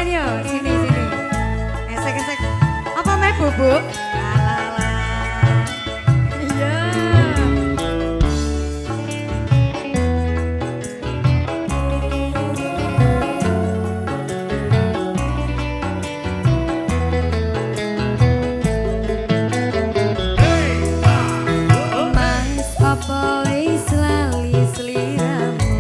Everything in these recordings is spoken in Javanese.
sampean yo, sini sini. Esek-esek. Apa meh bubuk? Alah. Iya. Mas apa wis lali sliramu?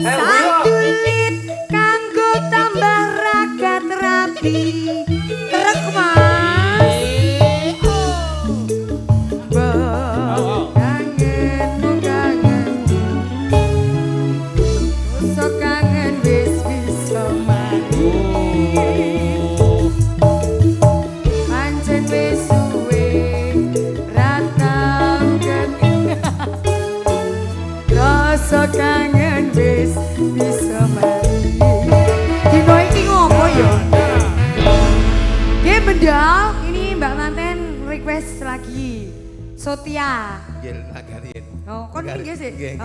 Sadulit kanggo tambah ragat rapi. Trek mas. Kangenmu kangenmu. Sok kangen wis bisa mati. Pancen wis suwe ra tau ketingal. Rasa kangen wis bisa mati. Dino iki ngopo ya? Nggih Bendal, ini Mbak Manten request lagi. Sotia. Nggih, lagarin. Oh, kon nggih sih.